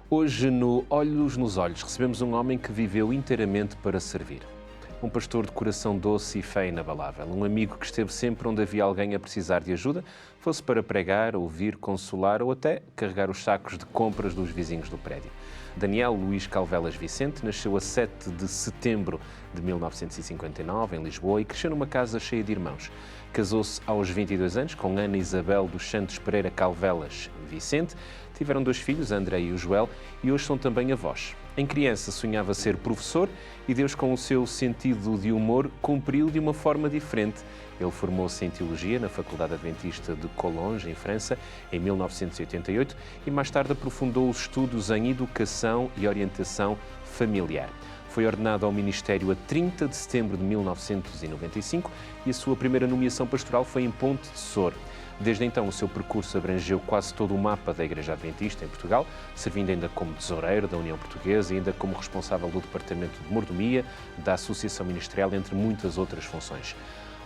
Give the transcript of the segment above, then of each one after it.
Hoje, no Olhos nos Olhos, recebemos um homem que viveu inteiramente para servir. Um pastor de coração doce e fé inabalável. Um amigo que esteve sempre onde havia alguém a precisar de ajuda, fosse para pregar, ouvir, consolar ou até carregar os sacos de compras dos vizinhos do prédio. Daniel Luís Calvelas Vicente nasceu a 7 de setembro de 1959, em Lisboa, e cresceu numa casa cheia de irmãos. Casou-se aos 22 anos com Ana Isabel dos Santos Pereira Calvelas Vicente. Tiveram 2 filhos, André e o Joel, e hoje são também avós. Em criança sonhava ser professor e Deus, com o seu sentido de humor, cumpriu de uma forma diferente. Ele formou-se em Teologia na Faculdade Adventista de Collonges, em França, em 1988, e mais tarde aprofundou os estudos em Educação e Orientação Familiar. Foi ordenado ao ministério a 30 de setembro de 1995 e a sua primeira nomeação pastoral foi em Ponte de Sor. Desde então, o seu percurso abrangeu quase todo o mapa da Igreja Adventista em Portugal, servindo ainda como tesoureiro da União Portuguesa e ainda como responsável do Departamento de Mordomia, da Associação Ministerial, entre muitas outras funções.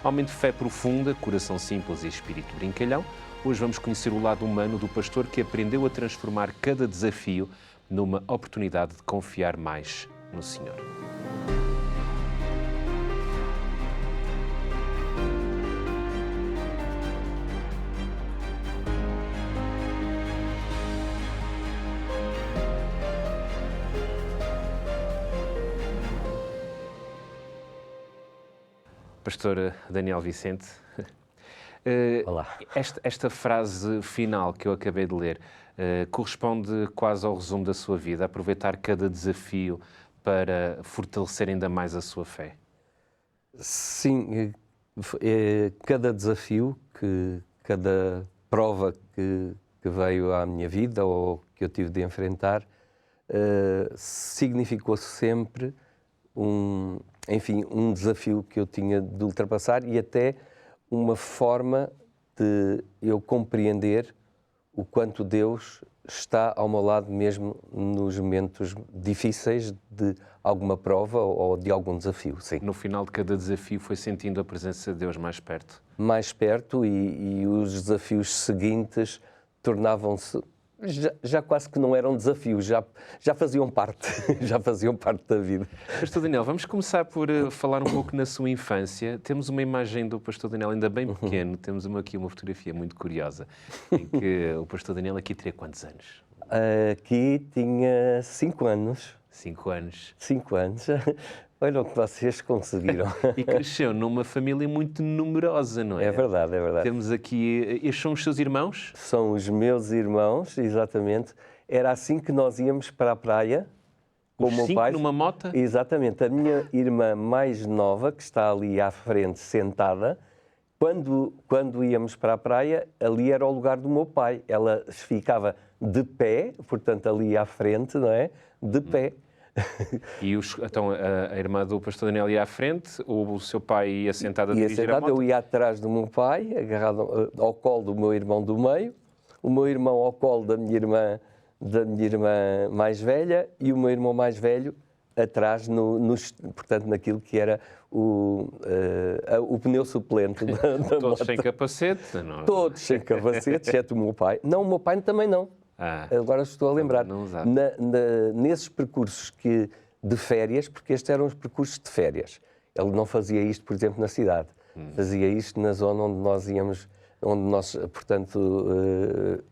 Homem de fé profunda, coração simples e espírito brincalhão, hoje vamos conhecer o lado humano do pastor que aprendeu a transformar cada desafio numa oportunidade de confiar mais no Senhor. Pastor Daniel Vicente, Olá. Esta frase final que eu acabei de ler corresponde quase ao resumo da sua vida, aproveitar cada desafio para fortalecer ainda mais a sua fé. Sim, cada desafio, cada prova que veio à minha vida ou que eu tive de enfrentar, significou sempre um desafio que eu tinha de ultrapassar e até uma forma de eu compreender o quanto Deus está ao meu lado mesmo nos momentos difíceis de alguma prova ou de algum desafio, sim. No final de cada desafio foi sentindo a presença de Deus mais perto? Mais perto e os desafios seguintes tornavam-se já quase que não eram desafios, já faziam parte, já faziam parte da vida. Pastor Daniel, vamos começar por falar um pouco na sua infância. Temos uma imagem do Pastor Daniel ainda bem pequeno, temos aqui uma fotografia muito curiosa, em que o Pastor Daniel aqui teria quantos anos? Aqui tinha 5 anos. 5 anos. 5 anos. Olha o que vocês conseguiram. E cresceu numa família muito numerosa, não é? É verdade, é verdade. Temos aqui... Estes são os seus irmãos? São os meus irmãos, exatamente. Era assim que nós íamos para a praia. Com o meu pai. Numa mota? Exatamente. A minha irmã mais nova, que está ali à frente, sentada, quando íamos para a praia, ali era o lugar do meu pai. Ela ficava de pé, portanto, ali à frente, não é? De pé. E então a irmã do Pastor Daniel ia à frente, o seu pai ia sentado a dirigir a moto? Eu ia atrás do meu pai, agarrado ao colo do meu irmão do meio, o meu irmão ao colo da minha irmã mais velha e o meu irmão mais velho atrás, portanto, naquilo que era o pneu suplente da Todos moto. sem capacete? Não? Todos sem capacete, exceto o meu pai. Não, o meu pai também não. Agora estou a lembrar. Nesses percursos de férias, porque estes eram os percursos de férias. Ele não fazia isto, por exemplo, na cidade. Fazia isto na zona onde nós íamos, portanto,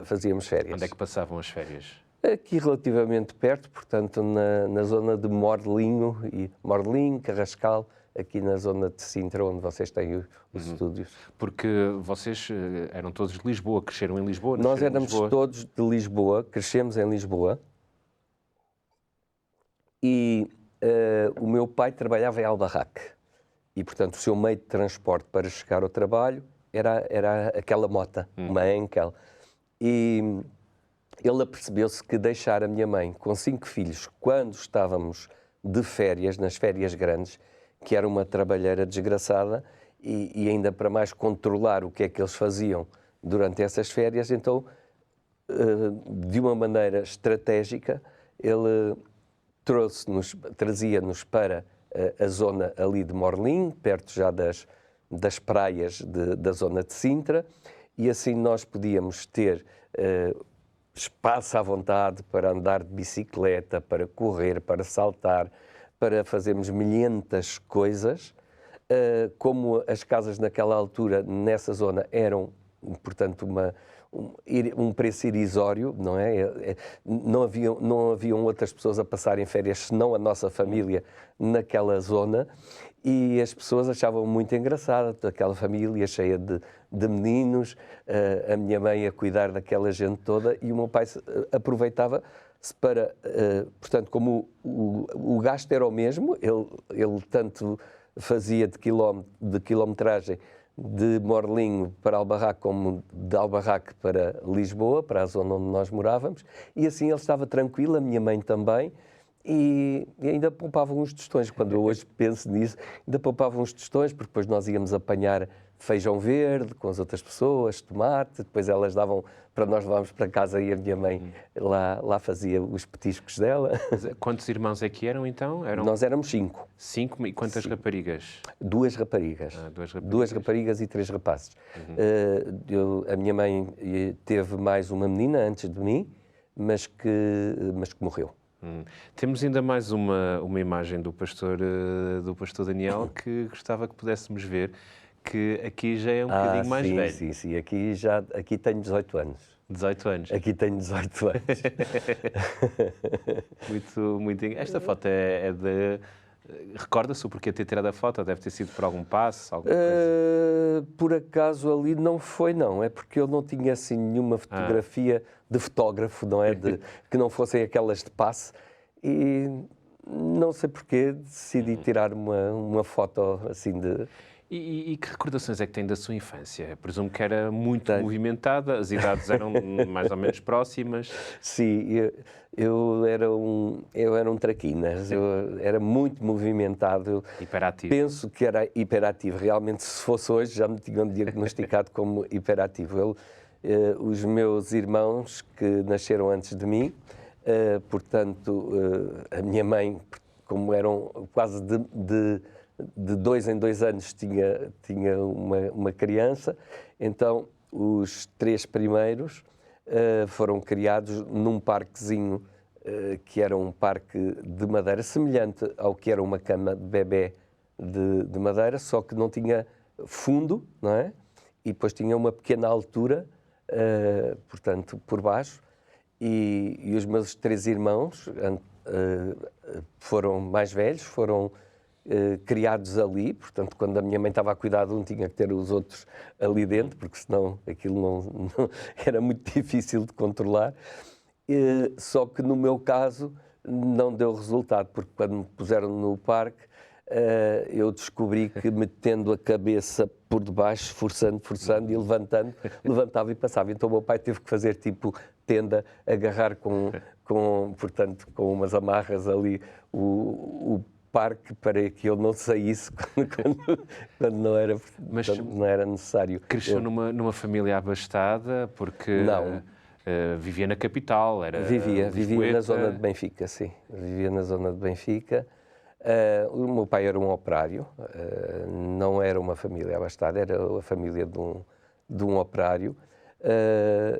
fazíamos férias. Onde é que passavam as férias? Aqui relativamente perto, portanto, na zona de Morlinho, Carrascal, aqui na zona de Sintra, onde vocês têm os estúdios. Porque vocês eram todos de Lisboa, cresceram em Lisboa? Nós éramos todos de Lisboa, crescemos em Lisboa. E o meu pai trabalhava em Albarraque. E, portanto, o seu meio de transporte para chegar ao trabalho era aquela mota, uma Enkel. E ele apercebeu-se que deixar a minha mãe com 5 filhos, quando estávamos de férias, nas férias grandes, que era uma trabalheira desgraçada, e ainda para mais controlar o que é que eles faziam durante essas férias, então, de uma maneira estratégica, ele trazia-nos para a zona ali de Morlim, perto já das praias da zona de Sintra, e assim nós podíamos ter espaço à vontade para andar de bicicleta, para correr, para saltar, para fazermos milhentas coisas. Como as casas naquela altura, nessa zona, eram, portanto, um preço irrisório, não é? Não haviam outras pessoas a passarem férias senão a nossa família naquela zona, e as pessoas achavam muito engraçada, aquela família cheia de meninos, a minha mãe a cuidar daquela gente toda, e o meu pai aproveitava-se para, portanto, como o gasto era o mesmo, ele tanto fazia de quilometragem de Morlinho para Albarraque como de Albarraque para Lisboa, para a zona onde nós morávamos, e assim ele estava tranquilo, a minha mãe também, e ainda poupavam uns tostões. Quando eu hoje penso nisso, ainda poupavam uns tostões, porque depois nós íamos apanhar feijão verde com as outras pessoas, tomate, depois elas davam para nós levarmos para casa e a minha mãe lá fazia os petiscos dela. Quantos irmãos é que eram, então? Nós éramos 5. 5? E quantas raparigas? 2 raparigas. 2 raparigas e 3 rapazes. A minha mãe teve mais uma menina antes de mim, mas que morreu. Temos ainda mais uma imagem do pastor Daniel que gostava que pudéssemos ver, que aqui já é um bocadinho mais velho. Sim. Aqui tenho 18 anos. 18 anos. Aqui tenho 18 anos. muito. Esta foto é de... Recorda-se o porquê de ter tirado a foto? Deve ter sido por algum passo? Alguma coisa? Por acaso ali não foi, não. É porque eu não tinha assim nenhuma fotografia de fotógrafo, não é? Que não fossem aquelas de passe. E não sei porquê decidi tirar uma foto assim de... E que recordações é que tem da sua infância? Presumo que era muito movimentada, as idades eram mais ou menos próximas. Sim, eu era um traquinas, eu era muito movimentado. Hiperativo. Penso que era hiperativo. Realmente, se fosse hoje, já me tinham diagnosticado como hiperativo. Os meus irmãos, que nasceram antes de mim, portanto, a minha mãe, como eram quase de 2 em 2 anos tinha uma criança, então os 3 primeiros foram criados num parquezinho que era um parque de madeira, semelhante ao que era uma cama de bebé de madeira, só que não tinha fundo, não é? E depois tinha uma pequena altura, portanto, por baixo, e os meus 3 irmãos foram mais velhos, foram criados ali, portanto, quando a minha mãe estava a cuidar de um, tinha que ter os outros ali dentro, porque senão aquilo não era muito difícil de controlar. Só que no meu caso não deu resultado, porque quando me puseram no parque, eu descobri que metendo a cabeça por debaixo, forçando e levantava e passava. Então o meu pai teve que fazer tipo tenda, agarrar portanto, com umas amarras ali o parque para que eu não saísse quando não era necessário. Cresceu numa família abastada, porque não. Vivia na capital, Vivia na zona de Benfica, sim. Vivia na zona de Benfica. O meu pai era um operário, não era uma família abastada, era a família de um operário,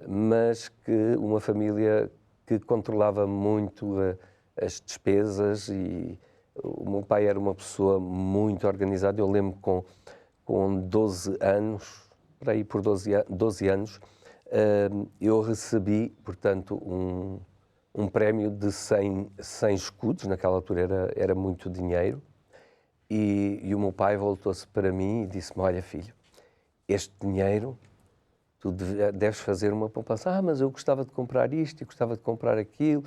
mas que uma família que controlava muito as despesas, e o meu pai era uma pessoa muito organizada. Eu lembro com 12 anos, por aí por 12 anos, eu recebi, portanto, um prémio de 100 escudos, naquela altura era muito dinheiro, e o meu pai voltou-se para mim e disse-me: olha, filho, este dinheiro, tu deves fazer uma poupança. Mas eu gostava de comprar isto e gostava de comprar aquilo.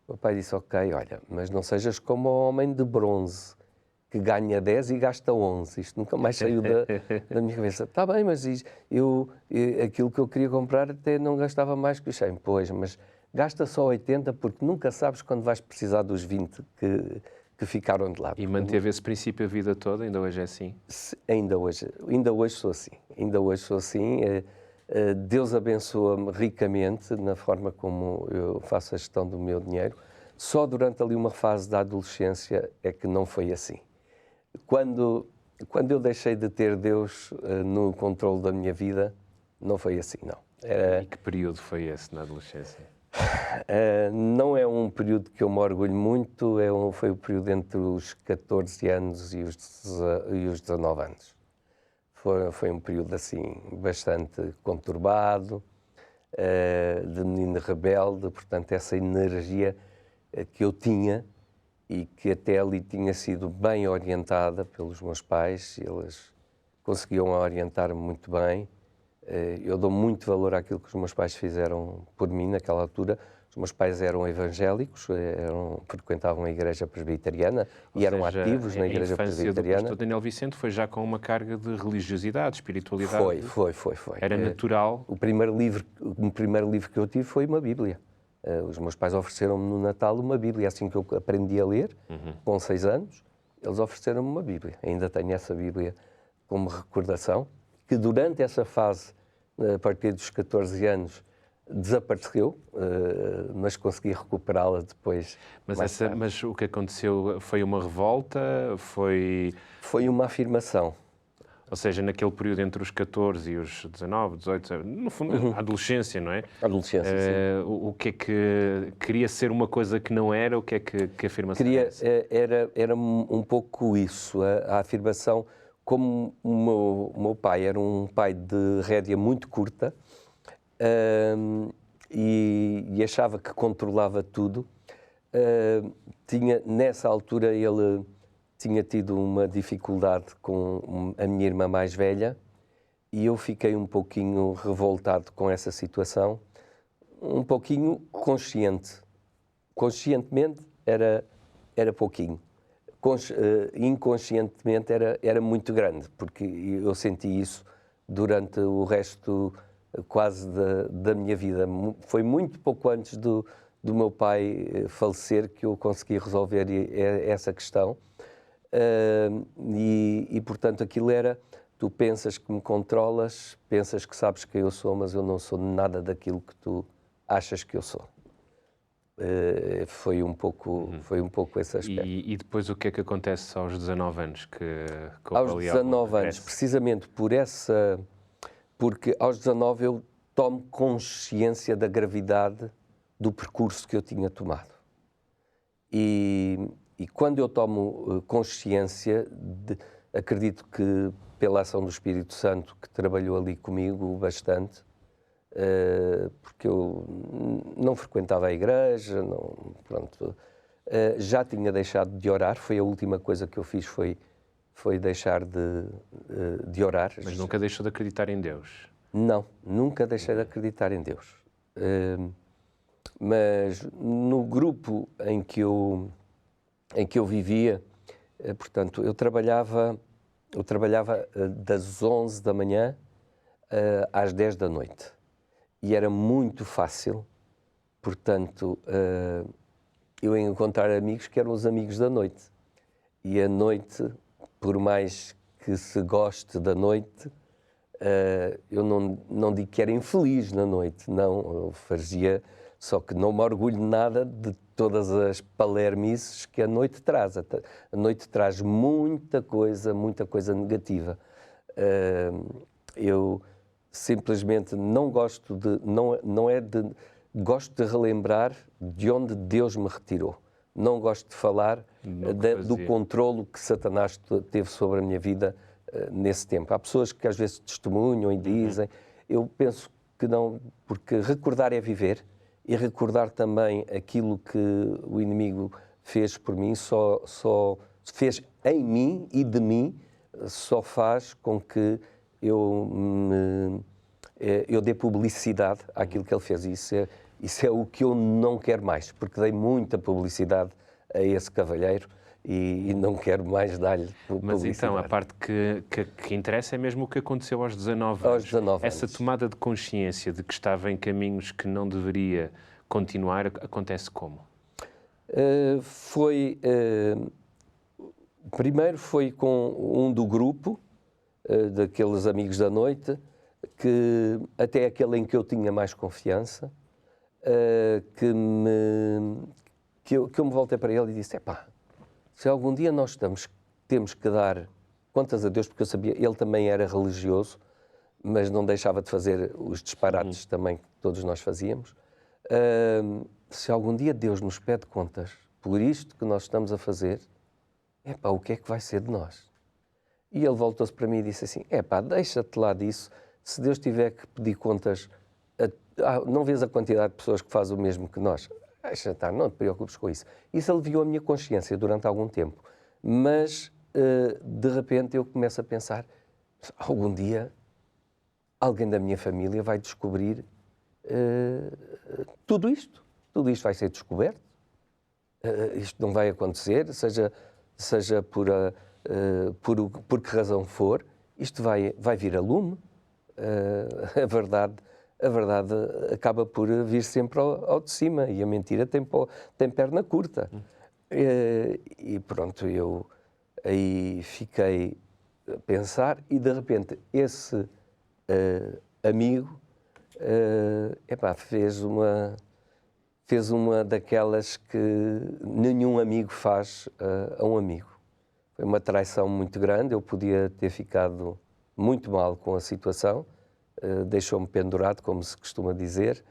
O meu pai disse: ok, olha, mas não sejas como o homem de bronze, que ganha 10 e gasta 11. Isto nunca mais saiu da minha cabeça. Está bem, mas aquilo que eu queria comprar até não gastava mais que os 100. Pois, mas gasta só 80, porque nunca sabes quando vais precisar dos 20 que ficaram de lado. E manteve esse princípio a vida toda? Ainda hoje é assim? Ainda hoje sou assim. Ainda hoje sou assim. Deus abençoa-me ricamente na forma como eu faço a gestão do meu dinheiro. Só durante ali uma fase da adolescência é que não foi assim. Quando eu deixei de ter Deus no controle da minha vida, não foi assim, não. E que período foi esse na adolescência? Não é um período que eu me orgulho muito, foi o período entre os 14 anos e os 19 anos. Foi um período assim bastante conturbado, de menino rebelde, portanto essa energia que eu tinha e que até ali tinha sido bem orientada pelos meus pais, eles conseguiam orientar-me muito bem. Eu dou muito valor àquilo que os meus pais fizeram por mim naquela altura. Os meus pais eram evangélicos, frequentavam a igreja presbiteriana e eram ativos na igreja presbiteriana. A infância do pastor Daniel Vicente foi já com uma carga de religiosidade, espiritualidade? Foi. Era natural? O primeiro livro que eu tive foi uma Bíblia. Os meus pais ofereceram-me no Natal uma Bíblia, assim que eu aprendi a ler, com 6 anos, eles ofereceram-me uma Bíblia. Ainda tenho essa Bíblia como recordação, que durante essa fase, a partir dos 14 anos, desapareceu, mas consegui recuperá-la depois. Mas o que aconteceu foi uma revolta? Foi uma afirmação. Ou seja, naquele período entre os 14 e os 19, 18, no fundo, a adolescência, não é? Adolescência, sim. O que é que queria ser uma coisa que não era? O que é que a afirmação era um pouco isso, a afirmação. Como o meu pai era um pai de rédea muito curta e achava que controlava tudo, nessa altura ele tinha tido uma dificuldade com a minha irmã mais velha e eu fiquei um pouquinho revoltado com essa situação, um pouquinho consciente. Conscientemente era pouquinho. Inconscientemente era muito grande, porque eu senti isso durante o resto quase da minha vida. Foi muito pouco antes do meu pai falecer que eu consegui resolver essa questão. Portanto, aquilo era: tu pensas que me controlas, pensas que sabes quem eu sou, mas eu não sou nada daquilo que tu achas que eu sou. Foi um pouco esse aspecto. E depois o que é que acontece aos 19 anos? Aos 19 anos, precisamente porque aos 19 eu tomo consciência da gravidade do percurso que eu tinha tomado. E quando eu tomo consciência, acredito que pela ação do Espírito Santo, que trabalhou ali comigo bastante, porque eu não frequentava a igreja, já tinha deixado de orar. Foi a última coisa que eu fiz, foi deixar de orar. Mas nunca deixou de acreditar em Deus? Não, nunca deixei de acreditar em Deus. Mas no grupo em que eu vivia, portanto, eu trabalhava das 11 da manhã às 10 da noite. E era muito fácil, portanto, eu encontrar amigos que eram os amigos da noite. E a noite, por mais que se goste da noite, eu não digo que era infeliz na noite, não, eu fazia, só que não me orgulho nada de todas as palermices que a noite traz. A noite traz muita coisa negativa. Eu simplesmente não gosto gosto de relembrar de onde Deus me retirou. Não gosto de falar do controlo que Satanás teve sobre a minha vida nesse tempo. Há pessoas que às vezes testemunham e dizem, eu penso que não, porque recordar é viver, e recordar também aquilo que o inimigo fez por mim, só fez em mim e de mim, só faz com que eu dei publicidade àquilo que ele fez. Isso é o que eu não quero mais, porque dei muita publicidade a esse cavalheiro e não quero mais dar-lhe publicidade. Mas então, a parte que interessa é mesmo o que aconteceu aos 19 anos. Aos 19 Essa anos. tomada de consciência de que estava em caminhos que não deveria continuar, acontece como? Primeiro foi com um do grupo, daqueles amigos da noite, que até aquele em que eu tinha mais confiança, que eu me voltei para ele e disse: se algum dia nós temos que dar contas a Deus, porque eu sabia, ele também era religioso, mas não deixava de fazer os disparates também que todos nós fazíamos, Se algum dia Deus nos pede contas por isto que nós estamos a fazer, epá, o que é que vai ser de nós? E ele voltou-se para mim e disse assim, epá, deixa-te lá disso, se Deus tiver que pedir contas, não vês a quantidade de pessoas que faz o mesmo que nós? Deixa estar, não te preocupes com isso. Isso aliviou a minha consciência durante algum tempo, mas de repente eu começo a pensar, algum dia alguém da minha família vai descobrir tudo isto vai ser descoberto, isto não vai acontecer, seja por que razão for, isto vai vir a lume, a verdade acaba por vir sempre ao de cima e a mentira tem perna curta. E pronto, eu aí fiquei a pensar e de repente esse amigo fez uma daquelas que nenhum amigo faz a um amigo. Foi uma traição muito grande, eu podia ter ficado muito mal com a situação, deixou-me pendurado, como se costuma dizer,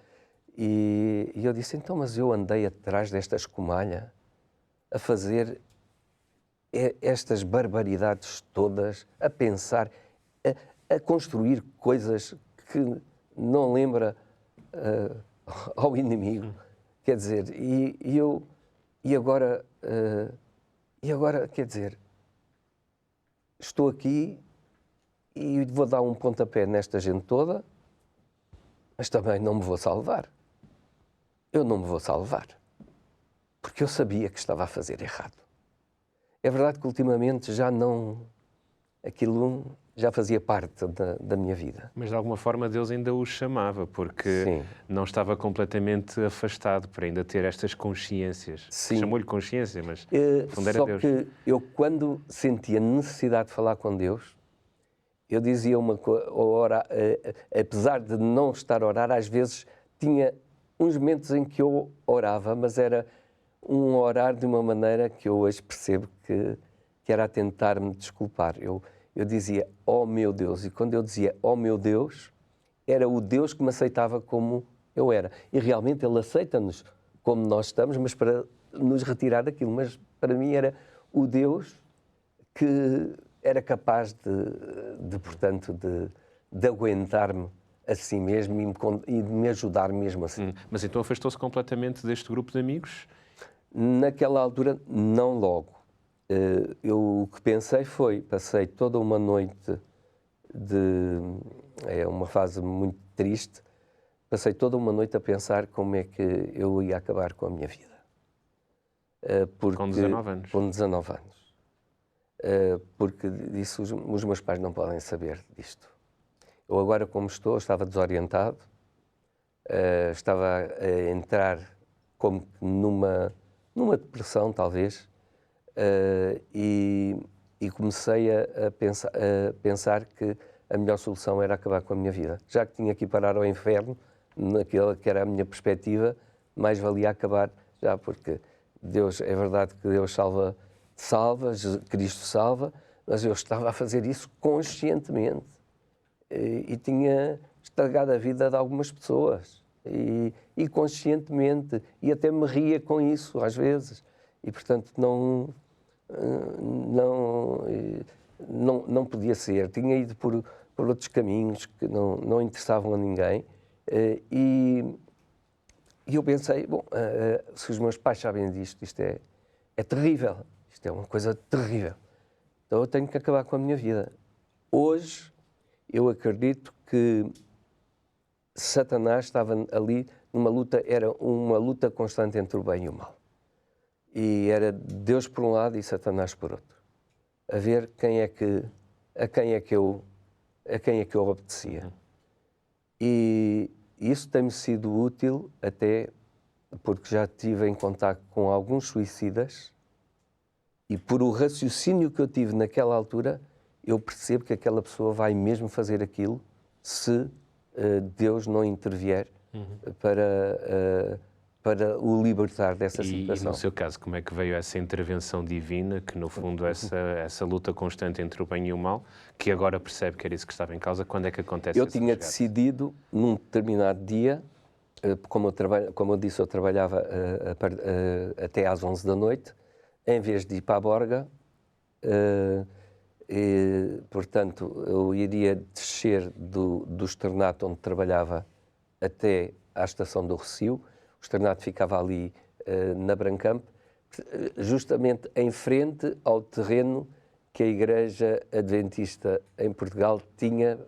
e eu disse, então, mas eu andei atrás desta escumalha a fazer estas barbaridades todas, a pensar, a construir coisas que não lembra ao inimigo. Quer dizer, e agora, quer dizer, estou aqui e vou dar um pontapé nesta gente toda, mas também não me vou salvar. Eu não me vou salvar, porque eu sabia que estava a fazer errado. É verdade que ultimamente aquilo já fazia parte da minha vida. Mas de alguma forma Deus ainda o chamava, porque Sim. não estava completamente afastado para ainda ter estas consciências. Sim. Chamou-lhe consciência, mas no fundo era Só Deus. que eu, quando sentia necessidade de falar com Deus, eu dizia uma coisa, apesar de não estar a orar, às vezes tinha uns momentos em que eu orava, mas era um orar de uma maneira que eu hoje percebo que era a tentar-me desculpar. Eu dizia, oh meu Deus, e quando eu dizia, oh meu Deus, era o Deus que me aceitava como eu era. E realmente Ele aceita-nos como nós estamos, mas para nos retirar daquilo. Mas para mim era o Deus que era capaz portanto, de aguentar-me a si mesmo e de me ajudar mesmo assim. Mas então afastou-se completamente deste grupo de amigos? Naquela altura, não logo. O que pensei passei toda uma noite é uma fase muito triste, passei toda uma noite a pensar como é que eu ia acabar com a minha vida. Com 19 anos? Com 19 anos. Porque disse, os meus pais não podem saber disto. Eu agora, como estou, estava desorientado, estava a entrar como numa depressão, talvez, e comecei a pensar que a melhor solução era acabar com a minha vida. Já que tinha que ir parar ao inferno, naquela que era a minha perspectiva, mais valia acabar já, porque Deus, é verdade que Deus salva, Cristo salva, mas eu estava a fazer isso conscientemente e tinha estragado a vida de algumas pessoas e conscientemente, e até me ria com isso às vezes, e portanto não podia ser, tinha ido por outros caminhos que não interessavam a ninguém, e eu pensei, bom, se os meus pais sabem disto, isto é terrível, isto é uma coisa terrível, então eu tenho que acabar com a minha vida. Hoje eu acredito que Satanás estava ali numa luta, era uma luta constante entre o bem e o mal. E era Deus por um lado e Satanás por outro. A ver a quem é que eu obedecia. E isso tem-me sido útil até porque já estive em contacto com alguns suicidas e por o raciocínio que eu tive naquela altura, eu percebo que aquela pessoa vai mesmo fazer aquilo se Deus não intervier para o libertar dessa situação. E no seu caso, como é que veio essa intervenção divina, que no fundo essa luta constante entre o bem e o mal, que agora percebe que era isso que estava em causa, quando é que acontece Eu esse tinha resgate? decidido, num determinado dia, como eu disse, eu trabalhava até às 11 da noite, em vez de ir para a Borga, portanto, eu iria descer do externato onde trabalhava até à estação do Recio. O externato ficava ali na Brancamp, justamente em frente ao terreno que a Igreja Adventista em Portugal tinha,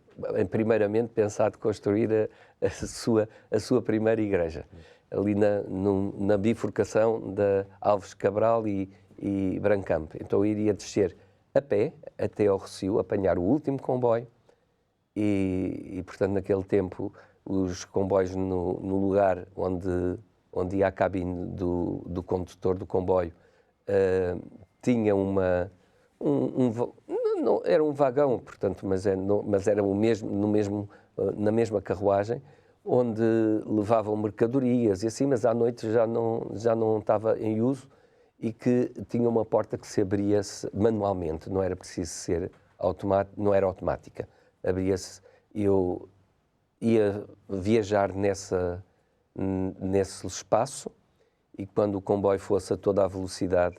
primeiramente, pensado construir a sua primeira igreja, ali na bifurcação da Alves Cabral e Brancamp. Então eu iria descer a pé até ao Recio, apanhar o último comboio e portanto, naquele tempo, os comboios no lugar onde ia a cabine do condutor do comboio tinha não, era um vagão, portanto, mas era na mesma carruagem, onde levavam mercadorias e assim, mas à noite já não estava em uso e que tinha uma porta que se abria manualmente, não era preciso ser não era automática, abria-se. Eu ia viajar nesse espaço e quando o comboio fosse a toda a velocidade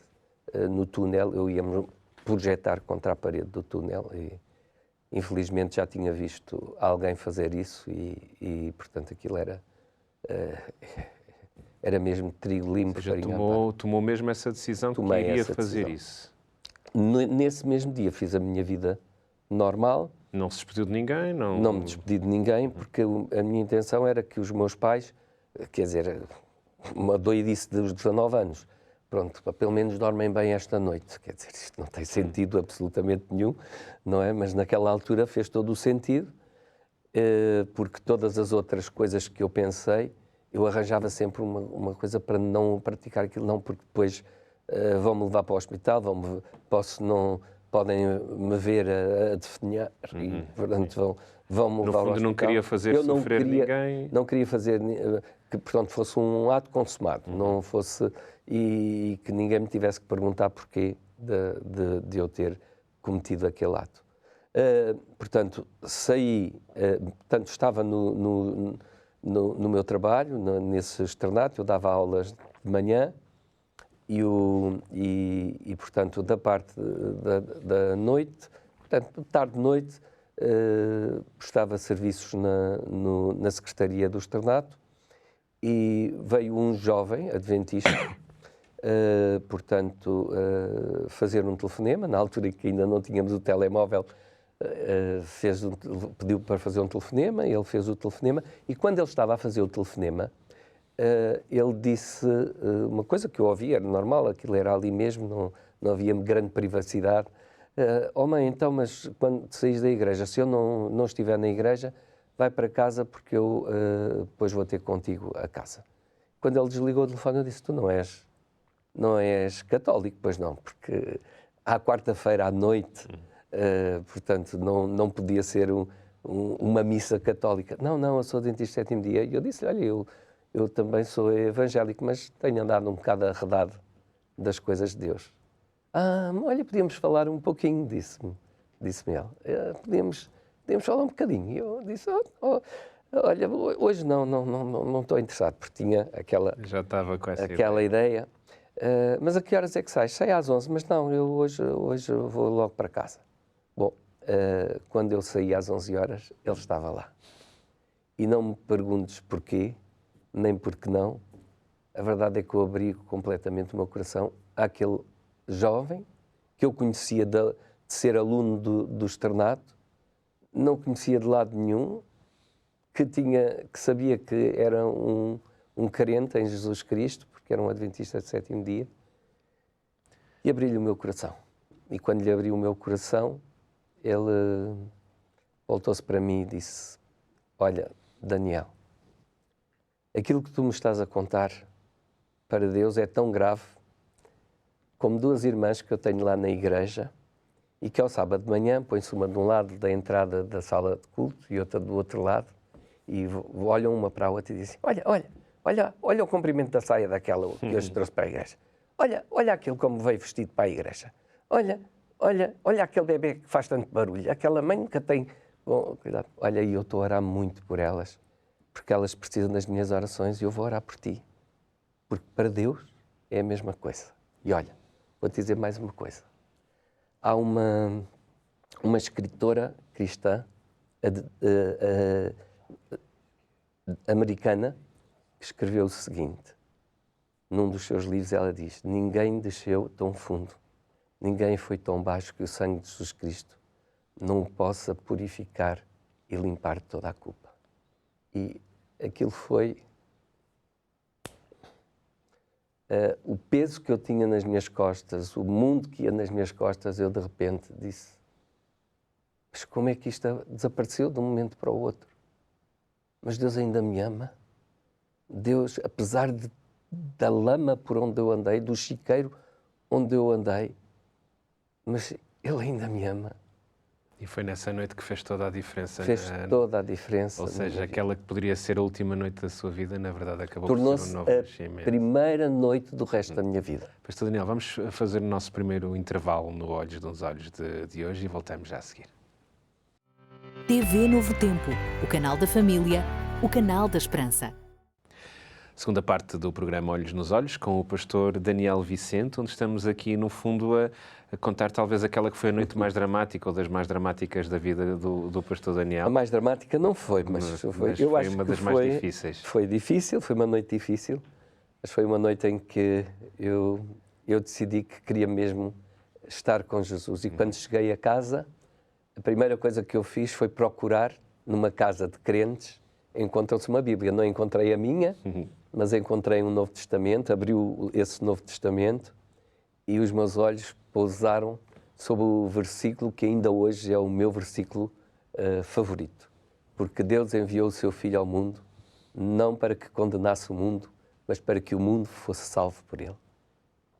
no túnel, eu ia-me projetar contra a parede do túnel e infelizmente já tinha visto alguém fazer isso e portanto aquilo era mesmo trigo limpo. Já tomou mesmo essa decisão que iria fazer isso? Nesse mesmo dia fiz a minha vida normal. Não se despediu de ninguém? Não me despedi de ninguém, porque a minha intenção era que os meus pais, quer dizer, uma doidice dos 19 anos, pronto, pelo menos dormem bem esta noite. Quer dizer, isto não tem sentido absolutamente nenhum, não é? Mas naquela altura fez todo o sentido, porque todas as outras coisas que eu pensei, eu arranjava sempre uma coisa para não praticar aquilo, não, porque depois vão-me levar para o hospital, podem me ver a definhar e, portanto, vão-me levar ao hospital. Não queria fazer sofrer ninguém. Não queria fazer que, portanto, fosse um ato consumado, não fosse, e que ninguém me tivesse que perguntar porquê de eu ter cometido aquele ato. Portanto, saí, portanto, estava no meu trabalho, nesse externato, eu dava aulas de manhã, e portanto, da parte da noite, portanto, tarde-noite, prestava serviços na secretaria do externato e veio um jovem adventista, portanto, fazer um telefonema, na altura em que ainda não tínhamos o telemóvel, pediu para fazer um telefonema, ele fez o telefonema e quando ele estava a fazer o telefonema, ele disse uma coisa que eu ouvi, era normal, aquilo era ali mesmo, não havia grande privacidade. Mãe, então, mas quando saís da igreja, se eu não estiver na igreja, vai para casa porque eu depois vou ter contigo a casa. Quando ele desligou o telefone, eu disse, tu não és católico, pois não, porque à quarta-feira à noite, portanto, não podia ser uma missa católica. Não, eu sou adventista sétimo dia. E eu disse, olha, eu também sou evangélico, mas tenho andado um bocado arredado das coisas de Deus. Olha, podíamos falar um pouquinho, disse-me ele. Podíamos falar um bocadinho. E eu disse, olha, hoje não estou interessado, porque tinha já estava com aquela ideia. Mas a que horas é que sais? Sai às 11, mas não, eu hoje vou logo para casa. Bom, quando eu saí às 11 horas, ele estava lá. E não me perguntes porquê, nem porque não. A verdade é que eu abri completamente o meu coração àquele jovem que eu conhecia de ser aluno do externato, não conhecia de lado nenhum, que sabia que era um carente em Jesus Cristo, porque era um adventista de sétimo dia, e abri-lhe o meu coração. E quando lhe abri o meu coração, ele voltou-se para mim e disse, olha, Daniel, aquilo que tu me estás a contar para Deus é tão grave como duas irmãs que eu tenho lá na igreja e que ao sábado de manhã põe-se uma de um lado da entrada da sala de culto e outra do outro lado e olham uma para a outra e dizem, olha o comprimento da saia daquela que hoje trouxe para a igreja. Olha aquele como veio vestido para a igreja. Olha aquele bebê que faz tanto barulho. Aquela mãe que tem... Bom, cuidado. Olha, eu estou a orar muito por elas, porque elas precisam das minhas orações e eu vou orar por ti. Porque para Deus é a mesma coisa. E olha, vou-te dizer mais uma coisa. Há uma escritora cristã americana que escreveu o seguinte. Num dos seus livros ela diz: ninguém desceu tão fundo, ninguém foi tão baixo que o sangue de Jesus Cristo não o possa purificar e limpar toda a culpa. E aquilo foi o peso que eu tinha nas minhas costas, o mundo que ia nas minhas costas. Eu de repente disse: mas como é que isto desapareceu de um momento para o outro? Mas Deus ainda me ama. Deus, apesar da lama por onde eu andei, do chiqueiro onde eu andei, mas Ele ainda me ama. E foi nessa noite que fez toda a diferença. Fez toda a diferença. Ou seja, aquela que poderia ser a última noite da sua vida, na verdade acabou por ser um novo Tornou-se nascimento. a primeira noite do resto da minha vida. Pastor Daniel, vamos fazer o nosso primeiro intervalo no Olhos dos Olhos de hoje e voltamos já a seguir. TV Novo Tempo, o canal da família, o canal da esperança. Segunda parte do programa Olhos nos Olhos, com o pastor Daniel Vicente, onde estamos aqui, no fundo, a contar talvez aquela que foi a noite mais dramática ou das mais dramáticas da vida do pastor Daniel. A mais dramática não foi, mas foi, eu acho uma que das mais difíceis. Foi difícil, foi uma noite difícil, mas foi uma noite em que eu decidi que queria mesmo estar com Jesus. E quando cheguei a casa, a primeira coisa que eu fiz foi procurar numa casa de crentes. Encontrou-se uma Bíblia, não encontrei a minha, mas encontrei um Novo Testamento, abri esse Novo Testamento e os meus olhos pousaram sobre o versículo que ainda hoje é o meu versículo favorito. Porque Deus enviou o seu Filho ao mundo, não para que condenasse o mundo, mas para que o mundo fosse salvo por ele.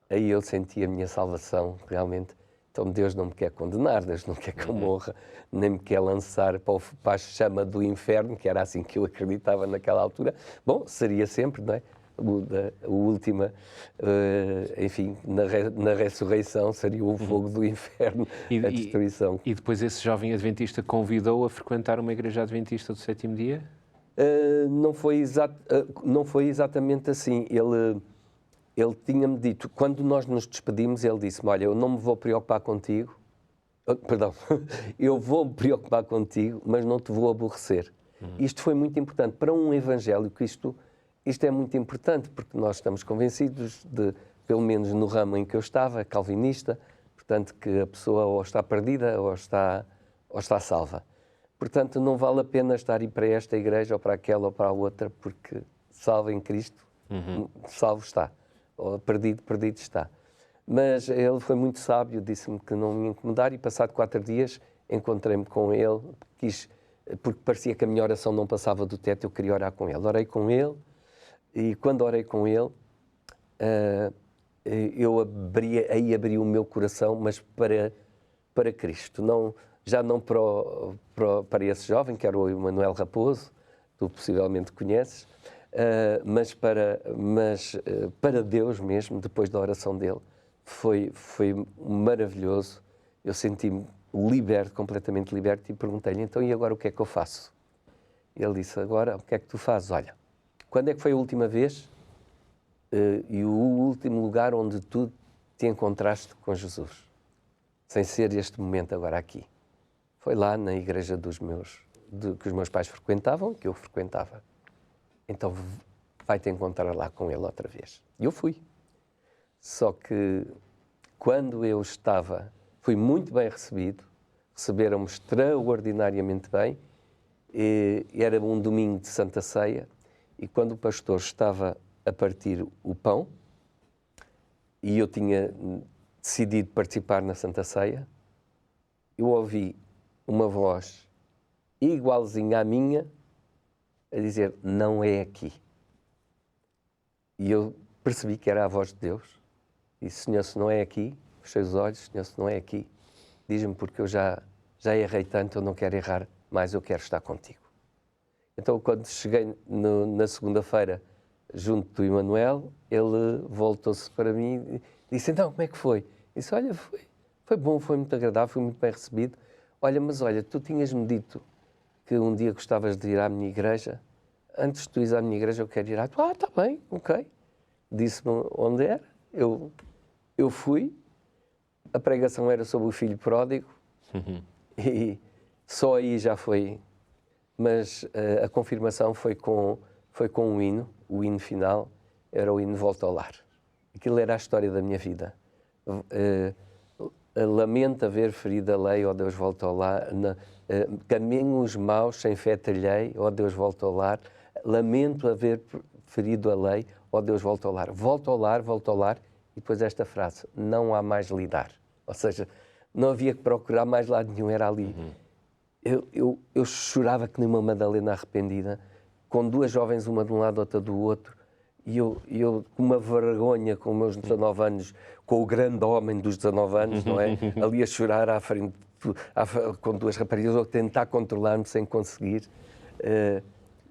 Aí eu senti a minha salvação, realmente. Então Deus não me quer condenar, Deus não quer que eu morra, nem me quer lançar para a chama do inferno, que era assim que eu acreditava naquela altura. Bom, seria sempre, não é? A última, enfim, na ressurreição seria o fogo do inferno, a destruição. E depois esse jovem adventista convidou a frequentar uma igreja adventista do sétimo dia? Não foi exatamente assim. Ele tinha-me dito, quando nós nos despedimos, ele disse-me: olha, eu não me vou preocupar contigo, perdão, eu vou me preocupar contigo, mas não te vou aborrecer. Isto foi muito importante. Para um evangélico, isto é muito importante, porque nós estamos convencidos de, pelo menos no ramo em que eu estava, calvinista, portanto, que a pessoa ou está perdida ou está salva. Portanto, não vale a pena estar ir para esta igreja ou para aquela ou para a outra, porque salvo em Cristo, salvo está. Ou perdido está. Mas ele foi muito sábio, disse-me que não me ia incomodar e passado 4 dias encontrei-me com ele, porque parecia que a minha oração não passava do teto, eu queria orar com ele. Orei com ele e quando orei com ele, eu abri o meu coração, mas para Cristo, já não para esse jovem, que era o Emanuel Raposo, tu possivelmente conheces, mas para Deus mesmo, depois da oração dele, foi maravilhoso. Eu senti-me liberto, completamente liberto, e perguntei-lhe: então, e agora o que é que eu faço? Ele disse: agora, o que é que tu fazes? Olha, quando é que foi a última vez e o último lugar onde tu te encontraste com Jesus? Sem ser este momento agora aqui. Foi lá na igreja que os meus pais frequentavam, que eu frequentava. Então vai-te encontrar lá com ele outra vez. E eu fui. Só que quando eu fui muito bem recebido, receberam-me extraordinariamente bem, era um domingo de Santa Ceia, e quando o pastor estava a partir o pão, e eu tinha decidido participar na Santa Ceia, eu ouvi uma voz igualzinha à minha, a dizer: não é aqui. E eu percebi que era a voz de Deus. Disse: Senhor, se não é aqui, fechei os olhos, Senhor, se não é aqui, diz-me, porque eu já errei tanto, eu não quero errar mais, eu quero estar contigo. Então, quando cheguei na segunda-feira, junto do Emanuel, ele voltou-se para mim e disse: então, como é que foi? Disse: olha, foi bom, foi muito agradável, fui muito bem recebido. Olha, mas olha, tu tinhas-me dito que um dia gostavas de ir à minha igreja, antes de tu ires à minha igreja, eu quero ir à tua. Está bem, ok. Disse-me onde era, eu fui, a pregação era sobre o filho pródigo, e só aí já foi, mas a confirmação foi com um hino, o hino final era o hino Volta ao Lar. Aquilo era a história da minha vida. Lamento haver ferido a lei, ó Deus, volta ao lar. Caminhos maus, sem fé trilhei, ó Deus, volta ao lar. Lamento haver ferido a lei, ó Deus, volta ao lar. Volta ao lar, volta ao lar. E depois esta frase, não há mais lidar. Ou seja, não havia que procurar mais lado nenhum, era ali. Eu chorava que nem uma Madalena arrependida, com duas jovens, uma de um lado, outra do outro. E eu com uma vergonha, com os meus 19 anos, com o grande homem dos 19 anos, não é? Ali a chorar à frente, com duas raparigas, eu a tentar controlar-me sem conseguir.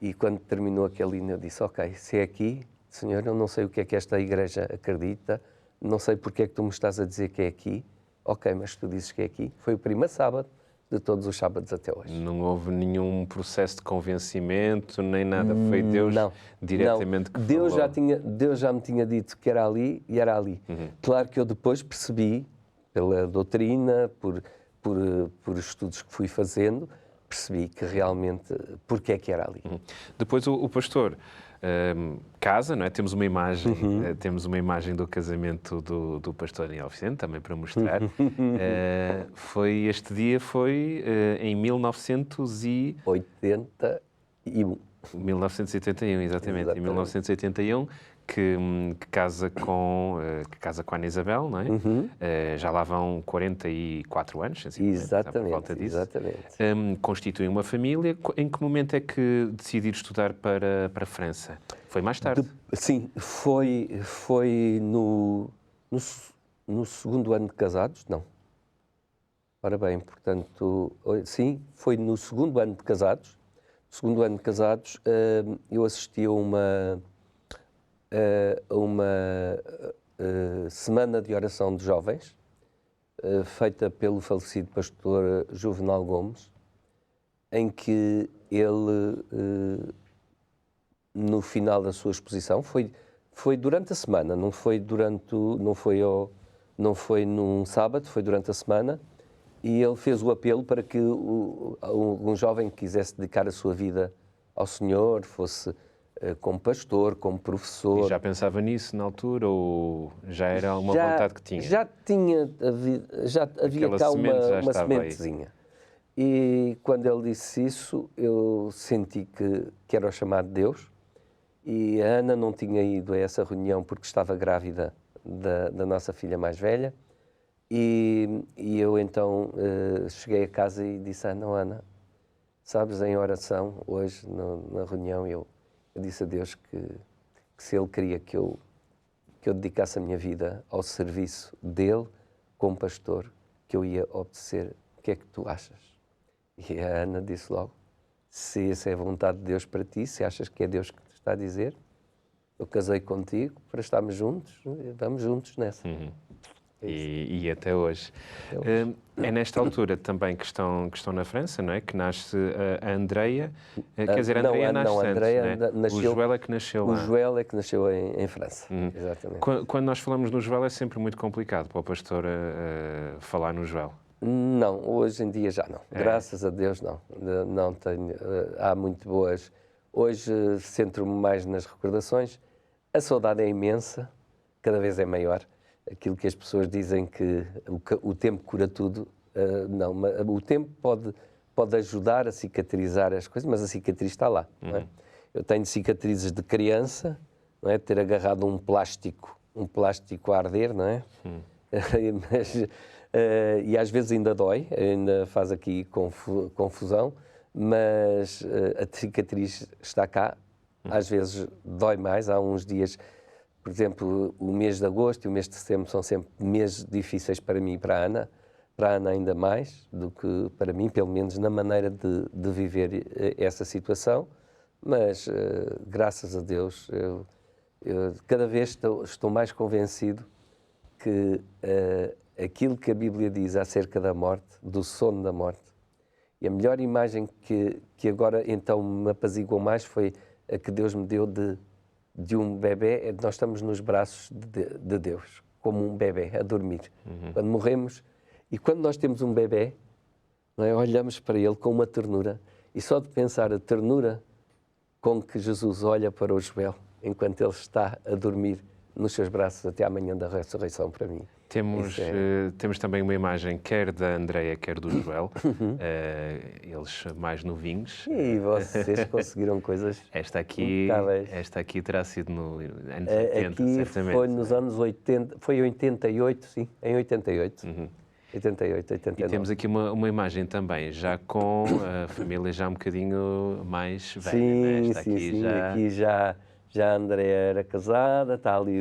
E quando terminou aquele hino, eu disse, ok, se é aqui, Senhor, eu não sei o que é que esta igreja acredita, não sei porque é que tu me estás a dizer que é aqui. Ok, mas tu dizes que é aqui. Foi o primeiro sábado de todos os sábados até hoje. Não houve nenhum processo de convencimento, nem nada. Foi Deus diretamente que Deus falou. Deus já me tinha dito que era ali e era ali. Claro que eu depois percebi, pela doutrina, por estudos que fui fazendo, percebi que realmente, porque é que era ali. Depois o pastor casa, não é? Temos uma imagem do casamento do pastor Daniel Vicente, também para mostrar. Este dia foi em 1981. 1981, exatamente. Em 1981, que casa com a Ana Isabel, não é? Já lá vão 44 anos, Exatamente, por volta disso. exatamente. Constituem uma família. Em que momento é que decidiram estudar para a França? Foi mais tarde? Sim, foi no segundo ano de casados, não. Ora bem, portanto, sim, foi no segundo ano de casados. Segundo ano de casados, eu assisti a uma semana de oração de jovens, feita pelo falecido pastor Juvenal Gomes, em que ele, no final da sua exposição, foi durante a semana, não foi num sábado, foi durante a semana, e ele fez o apelo para que um jovem que quisesse dedicar a sua vida ao Senhor, fosse como pastor, como professor. E já pensava nisso na altura ou já era uma vontade que tinha? Já havia cá uma sementezinha. E quando ele disse isso, eu senti que era o chamado de Deus. E a Ana não tinha ido a essa reunião porque estava grávida da nossa filha mais velha. E eu então cheguei a casa e disse à Ana, sabes, em oração, hoje na reunião, eu disse a Deus que se Ele queria que eu dedicasse a minha vida ao serviço dEle, como pastor, que eu ia obedecer. O que é que tu achas? E a Ana disse logo, se essa é a vontade de Deus para ti, se achas que é Deus que te está a dizer, eu casei contigo para estarmos juntos, vamos juntos nessa. E até hoje. É nesta altura também que estão na França, não é? Que nasce a Andreia. Quer dizer, a Andreia nasce antes, Andreia nasceu, o Joel é que nasceu lá. O Joel é que nasceu em França, exatamente. Quando nós falamos no Joel é sempre muito complicado para o pastor falar no Joel. Não, hoje em dia já não. Graças a Deus não. Não tenho, há muito boas. Hoje centro-me mais nas recordações. A saudade é imensa, cada vez é maior. Aquilo que as pessoas dizem que o tempo cura tudo, não. O tempo pode ajudar a cicatrizar as coisas, mas a cicatriz está lá. Não é? Eu tenho cicatrizes de criança, não é? Ter agarrado um plástico a arder, não é? E às vezes ainda dói, ainda faz aqui confusão, mas a cicatriz está cá. Às vezes dói mais, há uns dias. Por exemplo, o mês de agosto e o mês de setembro são sempre meses difíceis para mim e para a Ana ainda mais do que para mim, pelo menos na maneira de viver essa situação, mas graças a Deus eu cada vez estou mais convencido que aquilo que a Bíblia diz acerca da morte, do sono da morte, e a melhor imagem que agora então me apaziguou mais foi que Deus me deu de um bebê, nós estamos nos braços de Deus, como um bebê, a dormir. Quando morremos, e quando nós temos um bebê, não é, olhamos para ele com uma ternura, e só de pensar a ternura com que Jesus olha para o Joel, enquanto ele está a dormir nos seus braços até à manhã da ressurreição, para mim. Temos também uma imagem quer da Andreia, quer do Joel, eles mais novinhos. E vocês conseguiram coisas Esta impecáveis. terá sido no anos 80, aqui certamente. foi nos anos 80, foi em 88, sim, em 88. 88, 89. E temos aqui uma imagem também, já com a família já um bocadinho mais velha. Sim, né? Esta sim, aqui sim. já... Aqui já a Andréa era casada, está ali,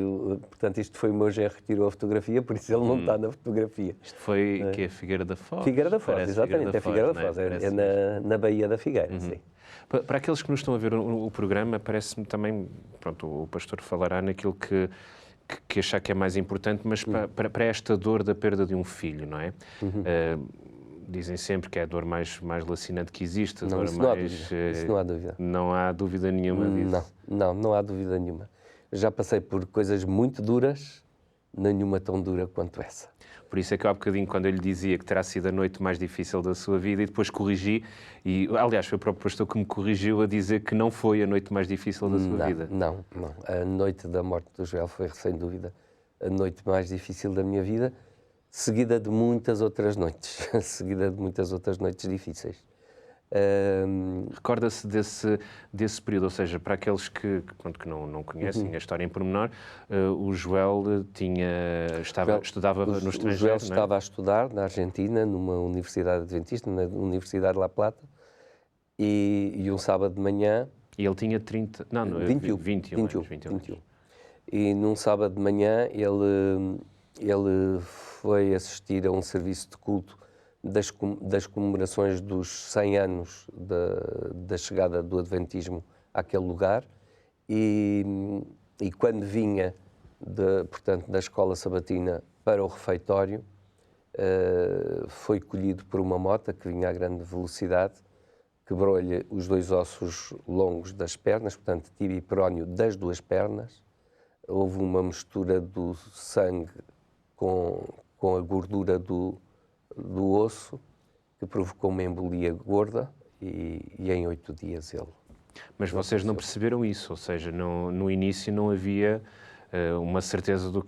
portanto isto foi o meu genro que tirou a fotografia, por isso ele não está na fotografia. Isto foi que é Figueira da Foz? Figueira da Foz, exatamente, é Figueira da Foz, é na Baía da Figueira, sim. Para aqueles que nos estão a ver o programa, parece-me também, pronto, o pastor falará naquilo que achar que é mais importante, mas para esta dor da perda de um filho, não é? Dizem sempre que é a dor mais lacinante que existe. A Não, dor isso não há dúvida. Não há dúvida nenhuma disso. Não há dúvida nenhuma. Já passei por coisas muito duras, nenhuma tão dura quanto essa. Por isso é que há bocadinho, quando eu lhe dizia que terá sido a noite mais difícil da sua vida, e depois corrigi, e aliás foi o próprio pastor que me corrigiu a dizer que não foi a noite mais difícil da sua vida. Não. A noite da morte do Joel foi, sem dúvida, a noite mais difícil da minha vida, seguida de muitas outras noites, difíceis. Recorda-se desse período, ou seja, para aqueles que não conhecem a história em pormenor, o Joel estudava no estrangeiro, O Joel estava a estudar na Argentina, numa universidade adventista, na Universidade de La Plata, e um sábado de manhã... E ele tinha 30... Não, 21 anos. E num sábado de manhã ele foi assistir a um serviço de culto das comemorações dos 100 anos da chegada do Adventismo àquele lugar, e quando vinha portanto, da escola sabatina para o refeitório, foi colhido por uma moto que vinha a grande velocidade, quebrou-lhe os dois ossos longos das pernas, portanto, tíbio e perónio das duas pernas. Houve uma mistura do sangue com a gordura do osso, que provocou uma embolia gorda, e em 8 dias ele... Mas vocês não perceberam isso, ou seja, no início não havia uma certeza de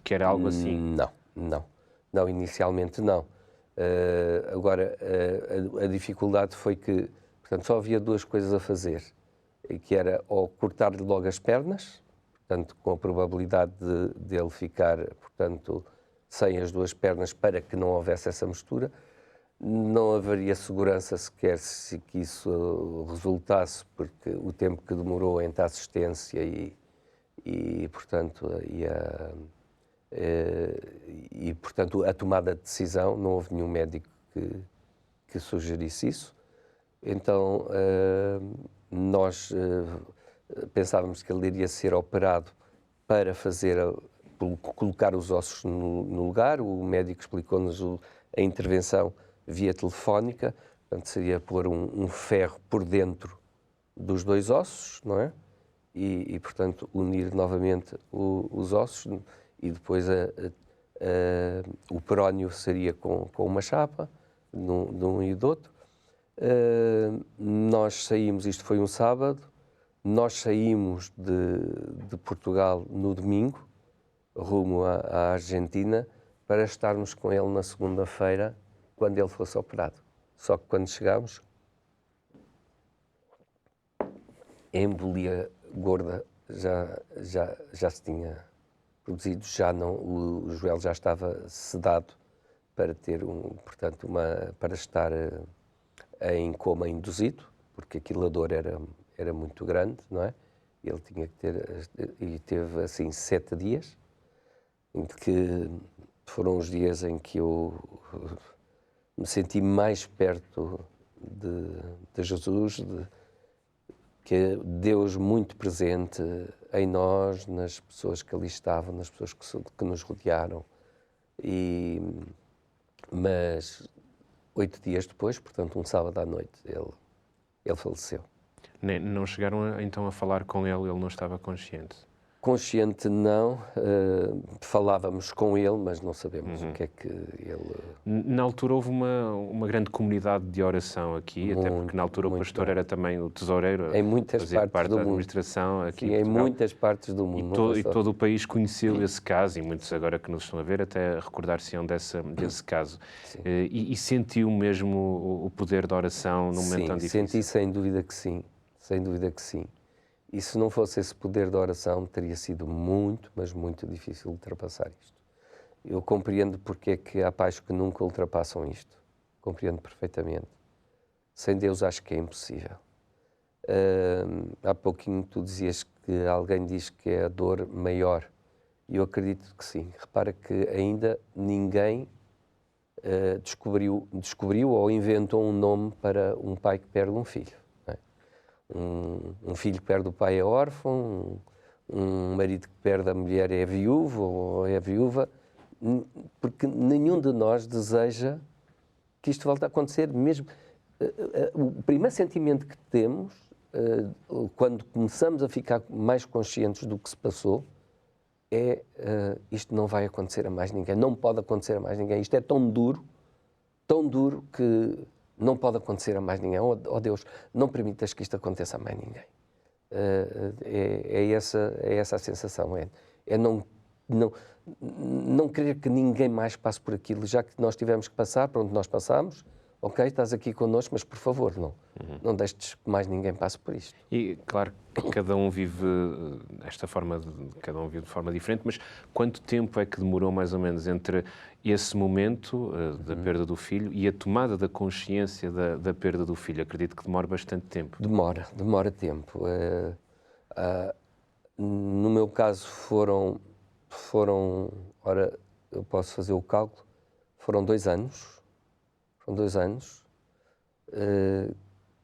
que era algo assim? Não, inicialmente não. Agora, a dificuldade foi que, portanto, só havia duas coisas a fazer, que era ou cortar-lhe logo as pernas, portanto, com a probabilidade de ele ficar, portanto, sem as duas pernas, para que não houvesse essa mistura. Não haveria segurança sequer se que isso resultasse, porque o tempo que demorou entre a assistência e portanto, a tomada de decisão, não houve nenhum médico que sugerisse isso. Então, nós pensávamos que ele iria ser operado para colocar os ossos no lugar. O médico explicou-nos a intervenção via telefónica, portanto, seria pôr um ferro por dentro dos dois ossos, não é? E portanto, unir novamente os ossos, e depois o perónio seria com uma chapa, de um e do outro. Nós saímos, isto foi um sábado, nós saímos de Portugal no domingo, rumo à Argentina, para estarmos com ele na segunda-feira, quando ele fosse operado. Só que quando chegámos, a embolia gorda já se tinha produzido, o Joel já estava sedado para ter para estar em coma induzido, porque aquilo, a dor era muito grande, não é? Ele tinha que ter, e teve assim 7 dias, em que foram os dias em que eu me senti mais perto de Jesus, que é Deus muito presente em nós, nas pessoas que ali estavam, nas pessoas que nos rodearam. Mas 8 dias depois, portanto um sábado à noite, ele faleceu. Não chegaram então a falar com ele não estava consciente? Consciente não, falávamos com ele, mas não sabemos o que é que ele... Na altura houve uma grande comunidade de oração aqui, até porque na altura o pastor era também o tesoureiro, em muitas fazia partes parte do da mundo. administração aqui Sim, em muitas partes do mundo. E todo o país conheceu esse caso, e muitos agora que nos estão a ver até recordar-se-ão desse caso. E sentiu mesmo o poder da oração num momento tão difícil? Senti sem dúvida que sim, sem dúvida que sim. E se não fosse esse poder da oração, teria sido muito, mas muito difícil ultrapassar isto. Eu compreendo porque é que há pais que nunca ultrapassam isto. Compreendo perfeitamente. Sem Deus acho que é impossível. Há pouquinho tu dizias que alguém diz que é a dor maior. E eu acredito que sim. Repara que ainda ninguém descobriu ou inventou um nome para um pai que perde um filho. Um filho que perde o pai é órfão, um marido que perde a mulher é viúvo ou é viúva, porque nenhum de nós deseja que isto volte a acontecer. Mesmo o primeiro sentimento que temos, quando começamos a ficar mais conscientes do que se passou, é isto não vai acontecer a mais ninguém, não pode acontecer a mais ninguém. Isto é tão duro que não pode acontecer a mais ninguém. Oh Deus, não permitas que isto aconteça a mais ninguém. É essa a sensação. É não querer que ninguém mais passe por aquilo. Já que nós tivemos que passar, pronto, nós passamos, ok, estás aqui connosco, mas por favor, não deixes que mais ninguém passe por isto. E claro que cada um vive cada um vive de forma diferente, mas quanto tempo é que demorou mais ou menos entre esse momento da perda do filho e a tomada da consciência da perda do filho? Acredito que demora bastante tempo. Demora tempo. No meu caso foram, ora, eu posso fazer o cálculo, foram 2 anos. Foram 2 anos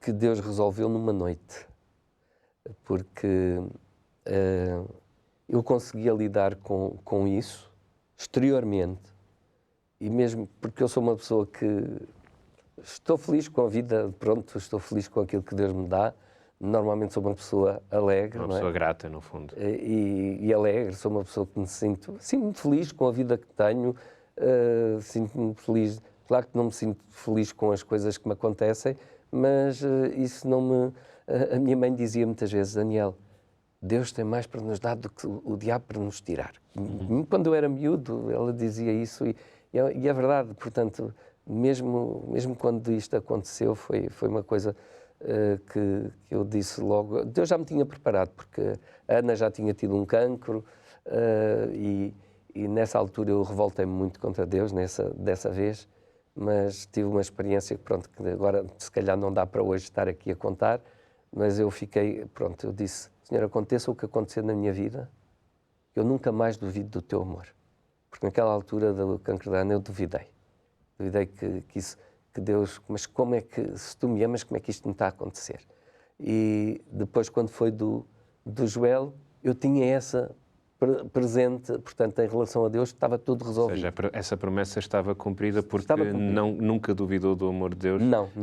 que Deus resolveu numa noite, porque eu conseguia lidar com isso exteriormente, e mesmo porque eu sou uma pessoa que estou feliz com a vida, pronto, estou feliz com aquilo que Deus me dá. Normalmente sou uma pessoa alegre, uma pessoa grata, no fundo. E alegre, sou uma pessoa que me sinto muito feliz com a vida que tenho, sinto-me feliz. Claro que não me sinto feliz com as coisas que me acontecem, mas isso não me... A minha mãe dizia muitas vezes, Daniel, Deus tem mais para nos dar do que o diabo para nos tirar. Quando eu era miúdo, ela dizia isso e é verdade. Portanto, mesmo quando isto aconteceu, foi uma coisa que eu disse logo. Deus já me tinha preparado, porque a Ana já tinha tido um cancro e nessa altura eu revoltei-me muito contra Deus, dessa vez. Mas tive uma experiência que, pronto, que agora se calhar não dá para hoje estar aqui a contar, mas eu fiquei, pronto, eu disse, Senhor, aconteça o que acontecer na minha vida, eu nunca mais duvido do teu amor. Porque naquela altura do cancro da Ana eu duvidei que Deus, mas como é que, se tu me amas, como é que isto me está a acontecer? E depois, quando foi do Joel, eu tinha essa presente, portanto, em relação a Deus, estava tudo resolvido. Ou seja, essa promessa estava cumprida porque nunca duvidou do amor de Deus,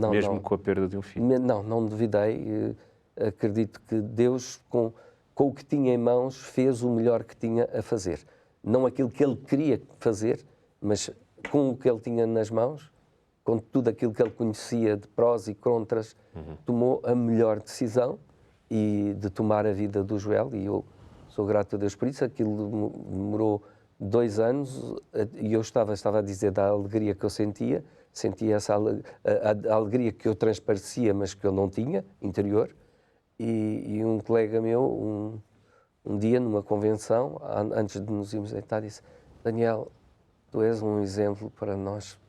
mesmo com a perda de um filho. Não duvidei. Acredito que Deus, com o que tinha em mãos, fez o melhor que tinha a fazer. Não aquilo que ele queria fazer, mas com o que ele tinha nas mãos, com tudo aquilo que ele conhecia de prós e contras, tomou a melhor decisão e de tomar a vida do Joel, e eu sou grato a Deus por isso. Aquilo demorou 2 anos e eu estava a dizer da alegria que eu sentia essa a alegria que eu transparecia, mas que eu não tinha, interior. E um colega meu, um dia numa convenção, antes de nos irmos deitar, disse, Daniel, tu és um exemplo para nós,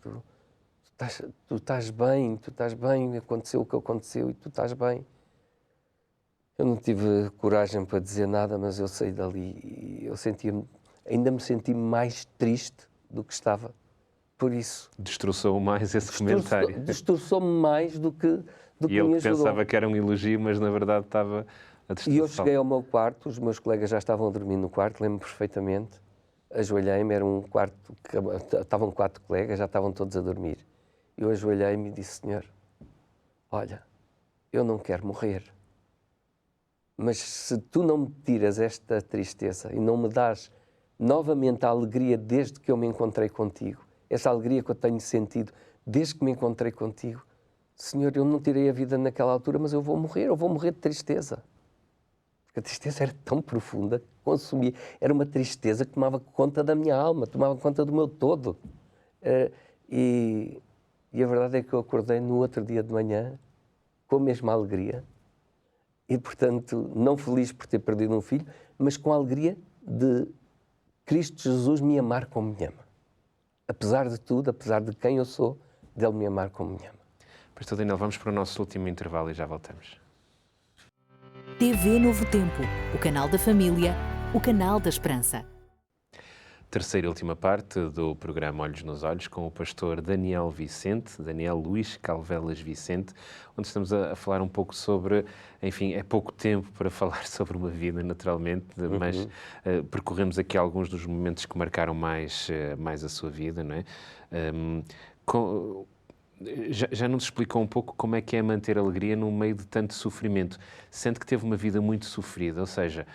tu estás bem, aconteceu o que aconteceu e tu estás bem. Eu não tive coragem para dizer nada, mas eu saí dali e ainda me senti mais triste do que estava. Por isso... Destroçou mais esse comentário. Destroçou-me mais do que me ajudou. E ele pensava que era um elogio, mas na verdade estava a destroçar. E eu cheguei ao meu quarto, os meus colegas já estavam a dormir no quarto, lembro-me perfeitamente. Ajoelhei-me, era um quarto, estavam 4 colegas, já estavam todos a dormir. Eu ajoelhei-me e disse, Senhor, olha, eu não quero morrer. mas se tu não me tiras esta tristeza e não me dás novamente a alegria desde que eu me encontrei contigo, essa alegria que eu tenho sentido desde que me encontrei contigo, Senhor, eu não tirei a vida naquela altura, mas eu vou morrer de tristeza. Porque a tristeza era tão profunda, consumia, era uma tristeza que tomava conta da minha alma, tomava conta do meu todo. E a verdade é que eu acordei no outro dia de manhã com a mesma alegria e, portanto, não feliz por ter perdido um filho, mas com a alegria de Cristo Jesus me amar como me ama. Apesar de tudo, apesar de quem eu sou, dele me amar como me ama. Pastor Daniel, vamos para o nosso último intervalo e já voltamos. TV Novo Tempo, o canal da família, o canal da esperança. Terceira e última parte do programa Olhos nos Olhos com o pastor Daniel Vicente, Daniel Luís Calvelas Vicente, onde estamos a falar um pouco sobre, enfim, é pouco tempo para falar sobre uma vida, naturalmente, mas percorremos aqui alguns dos momentos que marcaram mais a sua vida, não é? Já nos explicou um pouco como é que é manter alegria no meio de tanto sofrimento. Sente que teve uma vida muito sofrida, ou seja,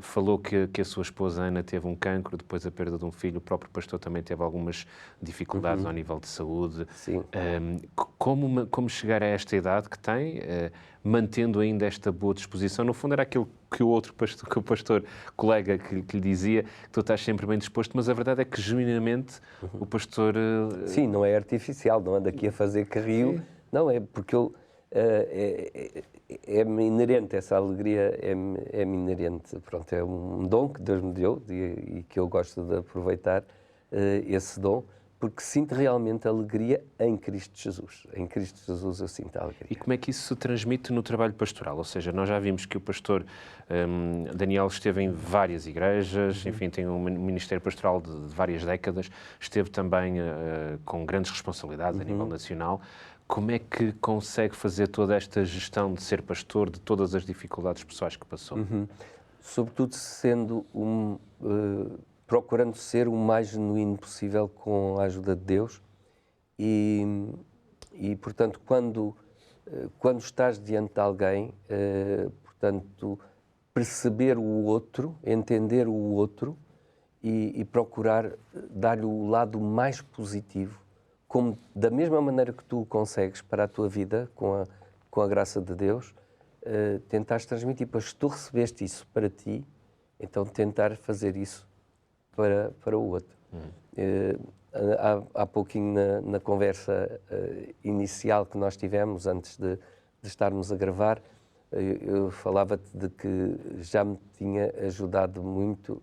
falou que a sua esposa Ana teve um cancro, depois a perda de um filho, o próprio pastor também teve algumas dificuldades ao nível de saúde. Sim. Como chegar a esta idade que tem, mantendo ainda esta boa disposição? No fundo era aquilo que o outro pastor, que o pastor colega que lhe dizia, que tu estás sempre bem disposto, mas a verdade é que genuinamente o pastor... Sim, não é artificial, não ando aqui a fazer carril, sim. Não, é porque eu... é-me inerente, essa alegria é-me inerente. Pronto, é um dom que Deus me deu e que eu gosto de aproveitar esse dom, porque sinto realmente alegria em Cristo Jesus. Em Cristo Jesus eu sinto a alegria. E como é que isso se transmite no trabalho pastoral? Ou seja, nós já vimos que o pastor Daniel esteve em várias igrejas, enfim, tem um ministério pastoral de várias décadas, esteve também com grandes responsabilidades a nível nacional. Como é que consegue fazer toda esta gestão de ser pastor, de todas as dificuldades pessoais que passou? Sobretudo sendo procurando ser o mais genuíno possível com a ajuda de Deus e portanto, quando estás diante de alguém, portanto, perceber o outro, entender o outro e procurar dar-lhe o lado mais positivo, como da mesma maneira que tu o consegues para a tua vida, com a graça de Deus, tentares transmitir, pois tu recebeste isso para ti, então tentar fazer isso para o outro. Há pouquinho na conversa inicial que nós tivemos, antes de estarmos a gravar, eu falava-te de que já me tinha ajudado muito,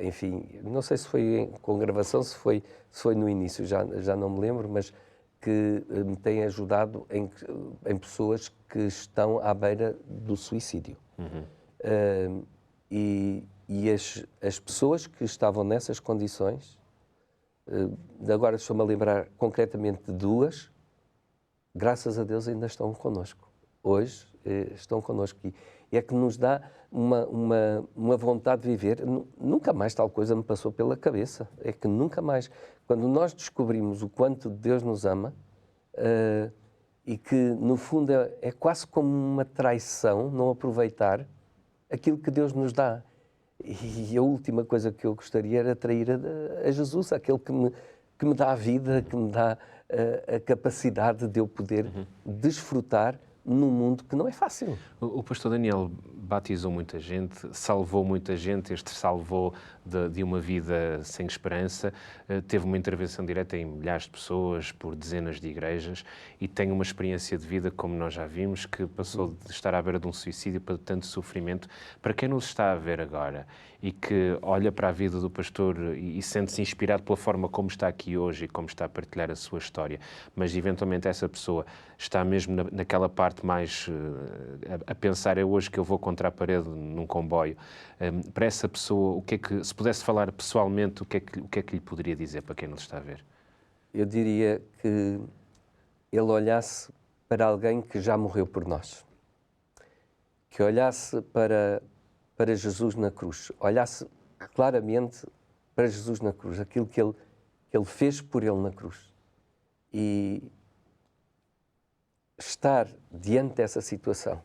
enfim, não sei se foi com gravação, se foi no início, já não me lembro, mas que me tem ajudado em pessoas que estão à beira do suicídio. E as pessoas que estavam nessas condições, agora estou-me a lembrar concretamente de duas, graças a Deus ainda estão connosco. Hoje estão connosco e é que nos dá uma vontade de viver. Nunca mais tal coisa me passou pela cabeça. É que nunca mais. Quando nós descobrimos o quanto Deus nos ama e que, no fundo, é quase como uma traição não aproveitar aquilo que Deus nos dá. E a última coisa que eu gostaria era trair a Jesus, aquele que me dá a vida, que me dá a capacidade de eu poder desfrutar num mundo que não é fácil. O pastor Daniel batizou muita gente, salvou muita gente, este salvou de uma vida sem esperança, teve uma intervenção direta em milhares de pessoas, por dezenas de igrejas, e tem uma experiência de vida, como nós já vimos, que passou de estar à beira de um suicídio para tanto sofrimento. Para quem nos está a ver agora e que olha para a vida do pastor e sente-se inspirado pela forma como está aqui hoje e como está a partilhar a sua história, mas eventualmente essa pessoa está mesmo naquela parte mais a pensar, é hoje que eu vou contra a parede num comboio. Para essa pessoa, o que é que, se pudesse falar pessoalmente, o que é que lhe poderia dizer para quem nos está a ver? Eu diria que ele olhasse para alguém que já morreu por nós, que olhasse para Jesus na cruz, olhasse claramente para Jesus na cruz, aquilo que ele fez por ele na cruz, e estar diante dessa situação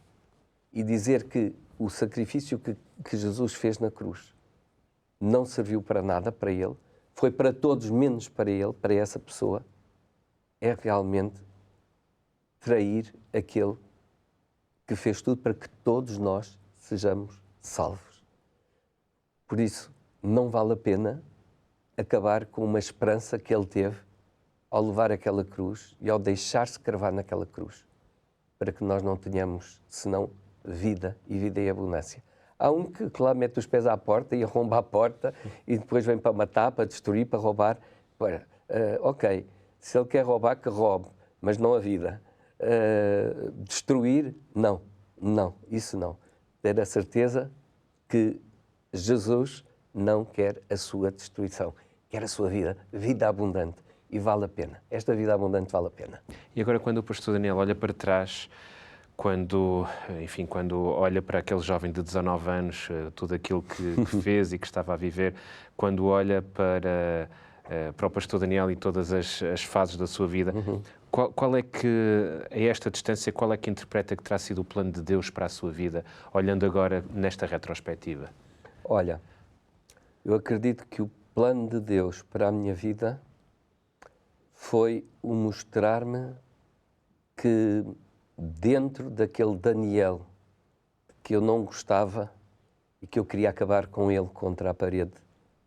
e dizer que o sacrifício que Jesus fez na cruz não serviu para nada para ele, foi para todos menos para ele, para essa pessoa, é realmente trair aquele que fez tudo para que todos nós sejamos salvos. Por isso, não vale a pena acabar com uma esperança que ele teve ao levar aquela cruz e ao deixar-se cravar naquela cruz, para que nós não tenhamos, senão, vida e vida em abundância. Há um que lá mete os pés à porta e arromba a porta e depois vem para matar, para destruir, para roubar. Ok, se ele quer roubar, que roube, mas não a vida. Destruir, não, isso não. Ter a certeza que Jesus não quer a sua destruição, quer a sua vida abundante, e vale a pena. Esta vida abundante vale a pena. E agora, quando o pastor Daniel olha para trás, quando olha para aquele jovem de 19 anos, tudo aquilo que fez e que estava a viver, quando olha para o pastor Daniel e todas as fases da sua vida, qual é que, a esta distância, qual é que interpreta que terá sido o plano de Deus para a sua vida, olhando agora nesta retrospectiva? Olha, eu acredito que o plano de Deus para a minha vida foi o mostrar-me que dentro daquele Daniel que eu não gostava e que eu queria acabar com ele contra a parede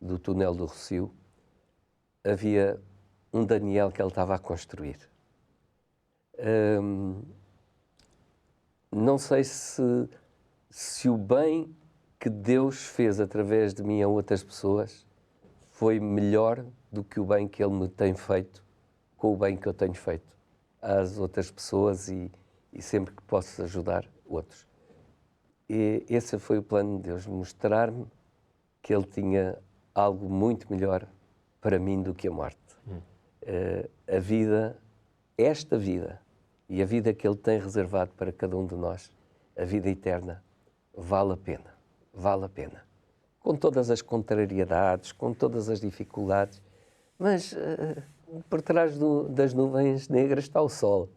do túnel do Rossio, havia um Daniel que ele estava a construir. Não sei se o bem que Deus fez através de mim a outras pessoas foi melhor do que o bem que Ele me tem feito com o bem que eu tenho feito às outras pessoas e sempre que posso ajudar outros. E esse foi o plano de Deus, mostrar-me que Ele tinha algo muito melhor para mim do que a morte. A vida, esta vida, e a vida que Ele tem reservado para cada um de nós, a vida eterna, vale a pena, vale a pena. Com todas as contrariedades, com todas as dificuldades, mas por trás das nuvens negras está o sol.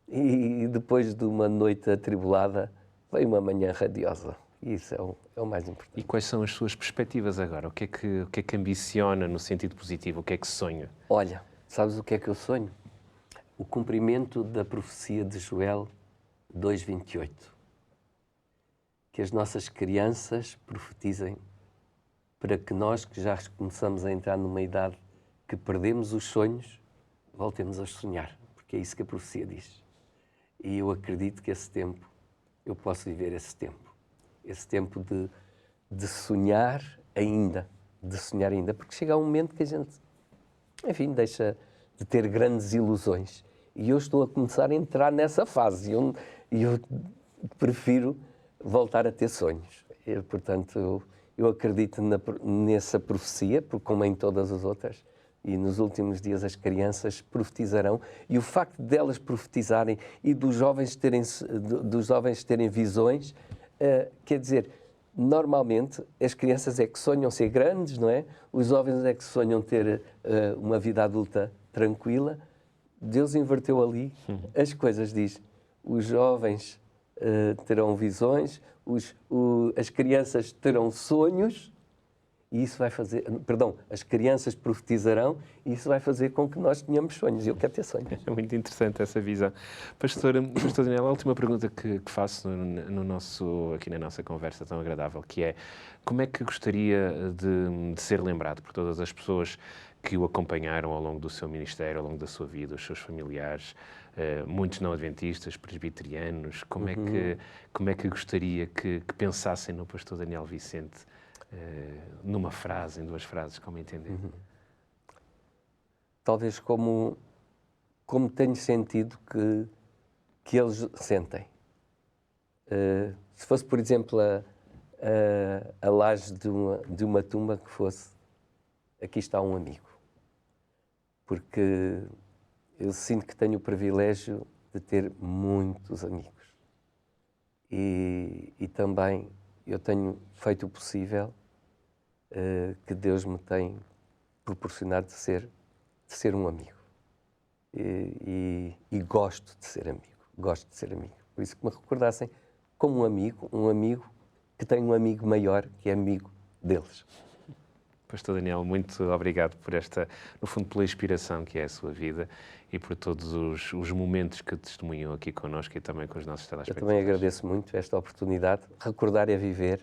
E depois de uma noite atribulada, vem uma manhã radiosa. E isso é o mais importante. E quais são as suas perspectivas agora? O que é que ambiciona no sentido positivo? O que é que sonha? Olha, sabes o que é que eu sonho? O cumprimento da profecia de Joel 2:28. Que as nossas crianças profetizem para que nós, que já começamos a entrar numa idade que perdemos os sonhos, voltemos a sonhar, porque é isso que a profecia diz. E eu acredito que esse tempo, eu posso viver esse tempo de sonhar ainda, porque chega um momento que a gente, enfim, deixa de ter grandes ilusões. E eu estou a começar a entrar nessa fase e eu prefiro voltar a ter sonhos. Portanto, eu acredito nessa profecia, porque como em todas as outras, e nos últimos dias as crianças profetizarão, e o facto delas profetizarem e dos jovens terem visões, quer dizer, normalmente as crianças é que sonham ser grandes, não é? Os jovens é que sonham ter uma vida adulta tranquila. Deus inverteu ali as coisas, diz, os jovens terão visões, as crianças terão sonhos, e isso vai fazer, as crianças profetizarão, e isso vai fazer com que nós tenhamos sonhos. Eu quero ter sonhos. É muito interessante essa visão. Pastor Daniel, a última pergunta que faço aqui na nossa conversa tão agradável, que é, como é que gostaria de ser lembrado por todas as pessoas que o acompanharam ao longo do seu ministério, ao longo da sua vida, os seus familiares, muitos não adventistas, presbiterianos, como é que gostaria que pensassem no pastor Daniel Vicente, numa frase, em 2 frases, como entender? Talvez como tenho sentido que eles sentem. Se fosse, por exemplo, a laje de uma tumba que fosse, aqui está um amigo. Porque eu sinto que tenho o privilégio de ter muitos amigos. E também eu tenho feito o possível que Deus me tem proporcionado de ser um amigo. E gosto de ser amigo. Por isso que me recordassem como um amigo que tem um amigo maior, que é amigo deles. Pastor Daniel, muito obrigado por esta, no fundo, pela inspiração que é a sua vida e por todos os momentos que testemunham aqui connosco e também com os nossos Eu telespectadores. também agradeço muito esta oportunidade. Recordar é viver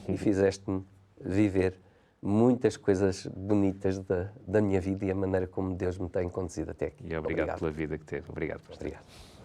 e fizeste-me viver muitas coisas bonitas da minha vida e a maneira como Deus me tem conduzido até aqui. E obrigado pela vida que teve. Obrigado, pastor. Obrigado.